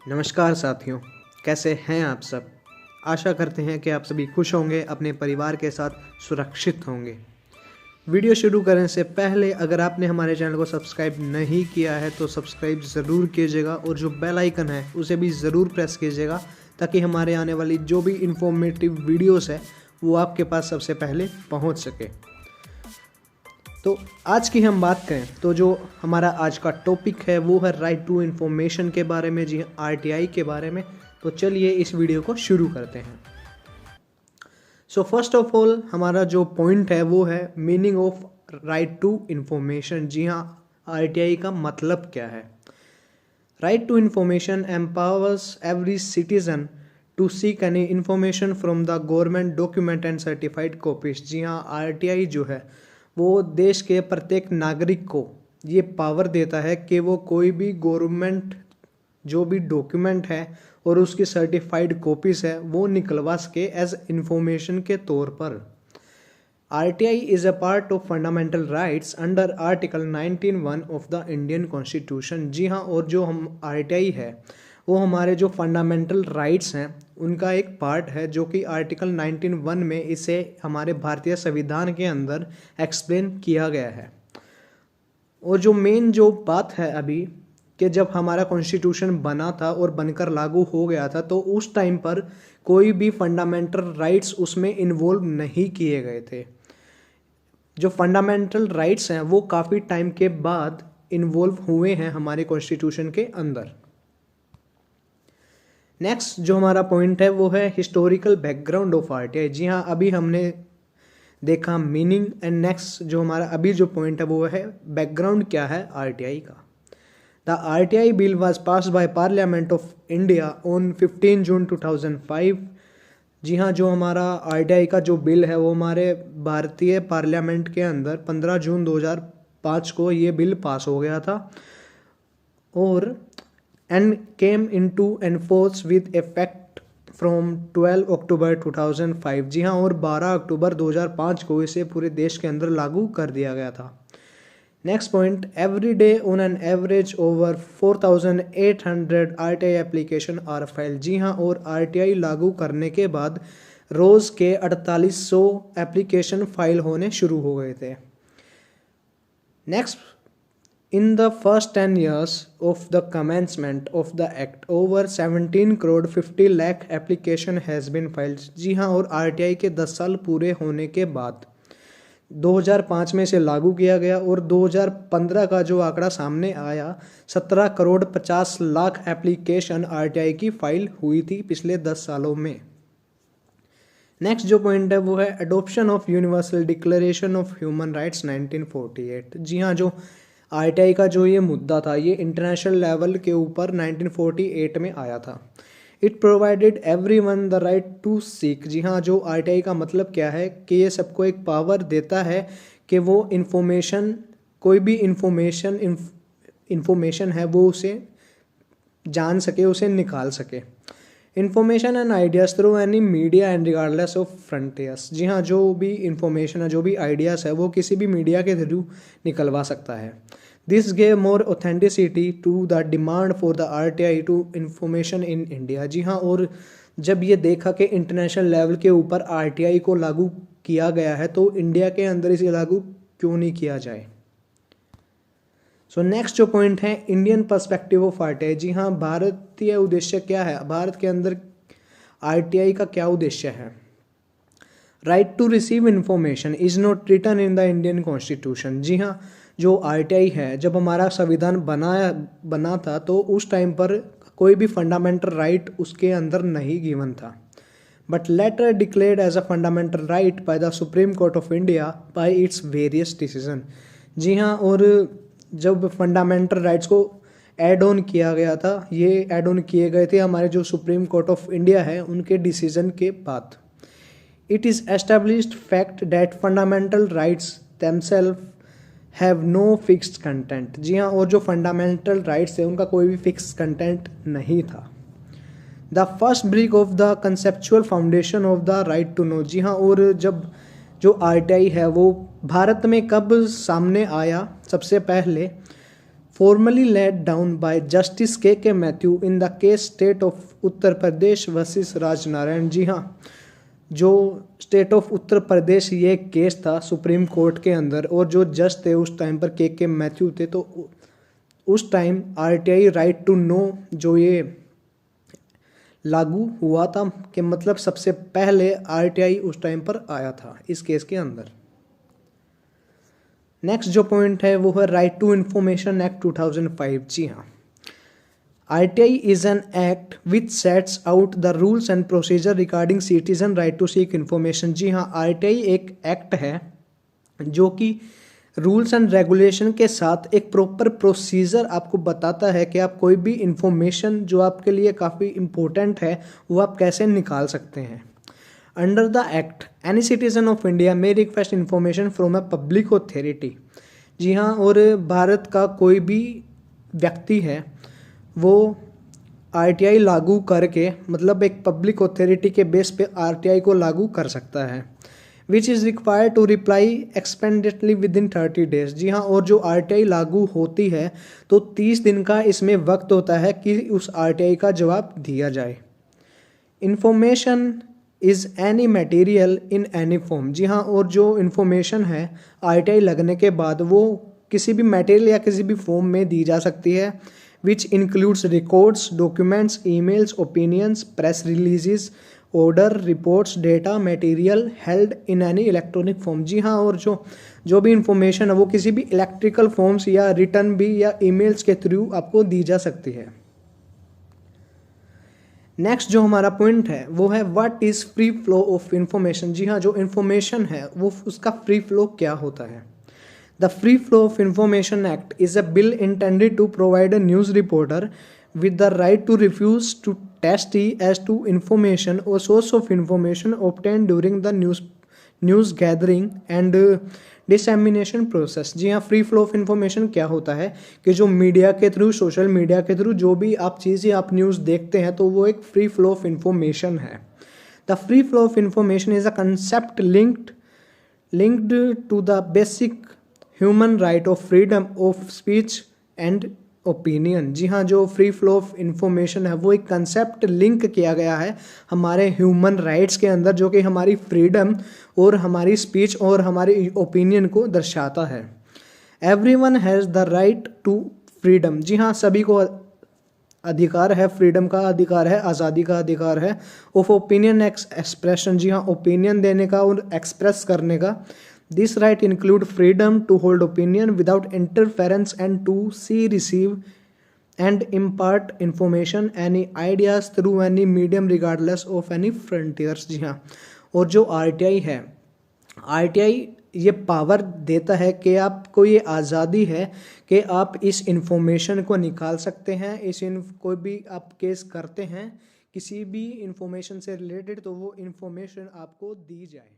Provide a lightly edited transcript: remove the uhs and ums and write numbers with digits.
नमस्कार साथियों, कैसे हैं आप सब। आशा करते हैं कि आप सभी खुश होंगे, अपने परिवार के साथ सुरक्षित होंगे। वीडियो शुरू करने से पहले अगर आपने हमारे चैनल को सब्सक्राइब नहीं किया है तो सब्सक्राइब ज़रूर कीजिएगा और जो बेल आइकन है उसे भी ज़रूर प्रेस कीजिएगा ताकि हमारे आने वाली जो भी इंफॉर्मेटिव वीडियोस है वो आपके पास सबसे पहले पहुंच सके। तो आज की हम बात करें तो जो हमारा आज का टॉपिक है वो है राइट टू इन्फॉर्मेशन के बारे में, जी आरटीआई के बारे में। तो चलिए इस वीडियो को शुरू करते हैं। सो फर्स्ट ऑफ ऑल हमारा जो पॉइंट है वो है meaning of right to information. जी हाँ, आरटीआई का मतलब क्या है। Right to information empowers every citizen to seek any information from the government document and certified copies. जी हाँ, आरटीआई जो है वो देश के प्रत्येक नागरिक को ये पावर देता है कि वो कोई भी गवर्नमेंट जो भी डॉक्यूमेंट है और उसकी सर्टिफाइड कॉपीज़ है वो निकलवा सके एज इंफॉर्मेशन के तौर पर। RTI is a part of fundamental rights under article 19(1) of the Indian constitution. जी हाँ, और जो हम आरटीआई है वो हमारे जो फंडामेंटल राइट्स हैं उनका एक पार्ट है जो कि आर्टिकल 19(1) में इसे हमारे भारतीय संविधान के अंदर एक्सप्लेन किया गया है। और जो मेन जो बात है अभी कि जब हमारा कॉन्स्टिट्यूशन बना था और बनकर लागू हो गया था तो उस टाइम पर कोई भी फंडामेंटल राइट्स उसमें इन्वॉल्व नहीं किए गए थे। जो फंडामेंटल राइट्स हैं वो काफ़ी टाइम के बाद इन्वॉल्व हुए हैं हमारे कॉन्स्टिट्यूशन के अंदर। नेक्स्ट जो हमारा पॉइंट है वो है हिस्टोरिकल बैकग्राउंड ऑफ आरटीआई। जी हाँ, अभी हमने देखा मीनिंग एंड नेक्स्ट जो हमारा अभी जो पॉइंट है वो है बैकग्राउंड क्या है आरटीआई का। The RTI bill was passed by parliament of India on 15 जून 2005। जी हाँ, जो हमारा आरटीआई का जो बिल है वो हमारे भारतीय पार्लियामेंट के अंदर 15 जून 2005 को ये बिल पास हो गया था और and came into enforce with effect from 12 अक्टूबर 2005। जी हाँ, और 12 अक्टूबर 2005 को इसे पूरे देश के अंदर लागू कर दिया गया था। Next point, every day on an average over 4800 RTI application are file. जी हाँ, और आरटीआई लागू करने के बाद रोज़ के 4800 एप्लीकेशन फाइल होने शुरू हो गए थे। Next, in the first 10 years of the commencement of the act, over 17 crore 50 lakh application has been filed। जी हाँ, और आरटीआई के 10 साल पूरे होने के बाद 2005 में से लागू किया गया और 2015 का जो आंकड़ा सामने आया 17 करोड़ 50 लाख एप्लीकेशन आरटीआई की फाइल हुई थी पिछले 10 सालों में। नेक्स्ट जो पॉइंट है वो है adoption of universal declaration of human rights 1948। जी हाँ, जो आरटीआई का जो ये मुद्दा था ये इंटरनेशनल लेवल के ऊपर 1948 में आया था। It provided everyone the right to seek. जी हाँ, जो आरटीआई का मतलब क्या है कि ये सबको एक पावर देता है कि वो इन्फॉर्मेशन कोई भी इन्फॉर्मेशन है वो उसे जान सके, उसे निकाल सके। Information and ideas through any media and regardless of frontiers. जी हाँ, जो भी इन्फॉर्मेशन है, जो भी आइडियाज़ है वो किसी भी मीडिया के थ्रू निकलवा सकता है। This gave more authenticity to the demand for the RTI to information in India. जी हाँ, और जब ये देखा कि इंटरनेशनल लेवल के ऊपर आरटीआई को लागू किया गया है तो इंडिया के अंदर इसे लागू क्यों नहीं किया जाए। सो नेक्स्ट जो पॉइंट है इंडियन पर्सपेक्टिव ऑफ आरटीआई। जी हाँ, भारतीय उद्देश्य क्या है, भारत के अंदर आरटीआई का क्या उद्देश्य है। Right to receive information is not written in the Indian constitution. जी हाँ, जो आरटीआई है जब हमारा संविधान बना था तो उस टाइम पर कोई भी फंडामेंटल राइट उसके अंदर नहीं गिवन था, but later declared as a fundamental right by the supreme court of India by its various decision. जी हाँ, और जब फंडामेंटल राइट्स को ऐड ऑन किया गया था, ये ऐड ऑन किए गए थे हमारे जो सुप्रीम कोर्ट ऑफ इंडिया है उनके डिसीजन के बाद। It is established fact that fundamental rights themselves have no fixed content. जी हाँ, और जो फंडामेंटल राइट्स थे उनका कोई भी फिक्स कंटेंट नहीं था। The first brick of the conceptual foundation of the right to know. जी हाँ, और जब जो आरटीआई है वो भारत में कब सामने आया, सबसे पहले formally laid down by Justice K.K. Mathew in the case State of Uttar Pradesh versus Rajnarayan. जी हाँ, जो स्टेट ऑफ उत्तर प्रदेश ये केस था सुप्रीम कोर्ट के अंदर, और जो जज थे उस टाइम पर के मैथ्यू थे। तो उस time RTI right to know जो ये लागू हुआ था, कि मतलब सबसे पहले आरटीआई उस टाइम पर आया था इस केस के अंदर। नेक्स्ट जो पॉइंट है वो है राइट टू इंफॉर्मेशन एक्ट 2005। जी हाँ, RTI is an act which sets out the rules and procedure regarding citizen right to seek information. जी हाँ, आरटीआई एक एक्ट है जो कि रूल्स एंड रेगुलेशन के साथ एक प्रॉपर प्रोसीजर आपको बताता है कि आप कोई भी इंफॉर्मेशन जो आपके लिए काफ़ी इम्पोर्टेंट है वो आप कैसे निकाल सकते हैं। Under the act any citizen of India may request information from a public authority. जी हाँ, और भारत का कोई भी व्यक्ति है वो आरटीआई लागू करके, मतलब एक पब्लिक ऑथोरिटी के बेस पे आरटीआई को लागू कर सकता है। Which is required to reply expeditiously within 30 days. जी हाँ, और जो आरटीआई लागू होती है तो 30 दिन का इसमें वक्त होता है कि उस आरटीआई का जवाब दिया जाए। Information is any material in any form. जी हाँ, और जो इन्फॉर्मेशन है आरटीआई लगने के बाद वो किसी भी मटेरियल या किसी भी फॉर्म में दी जा सकती है। Which includes records, documents, emails, opinions, press releases, order, reports, data, material held in any electronic form. जी हाँ, और जो भी इंफॉर्मेशन है वो किसी भी इलेक्ट्रिकल फॉर्म्स या रिटर्न भी या ईमेल्स के थ्रू आपको दी जा सकती है। नेक्स्ट जो हमारा पॉइंट है वो है what is free flow of information. जी हाँ, जो इन्फॉर्मेशन है वो उसका फ्री फ्लो क्या होता है। The free flow of information act is a bill intended to provide a news reporter with the right to refuse to testify as to information or source of information obtained during the news gathering and dissemination process। जी हाँ, free flow of information क्या होता है कि जो media के through, social media के through जो भी आप चीज़ें आप न्यूज़ देखते हैं तो वो एक फ्री फ्लो ऑफ इंफॉर्मेशन है। The free flow of information is a concept linked to the basic human right of freedom of speech and opinion. जी हाँ, जो फ्री फ्लो ऑफ इंफॉर्मेशन है वो एक कंसेप्ट लिंक किया गया है हमारे ह्यूमन राइट्स के अंदर, जो कि हमारी फ्रीडम और हमारी स्पीच और हमारी ओपिनियन को दर्शाता है। Everyone has the right to freedom. जी हाँ, सभी को अधिकार है, फ्रीडम का अधिकार है, आज़ादी का अधिकार है। Of opinion expression. जी हाँ, ओपिनियन देने का और एक्सप्रेस करने का। This right include freedom to hold opinion without interference and to see, receive and impart information, any ideas through any medium regardless of any frontiers। जी हाँ, और जो आरटीआई है, आरटीआई ये पावर देता है कि आपको ये आज़ादी है कि आप इस इंफॉर्मेशन को निकाल सकते हैं। कोई भी आप केस करते हैं किसी भी इंफॉर्मेशन से रिलेटेड तो वो इंफॉर्मेशन आपको दी जाए।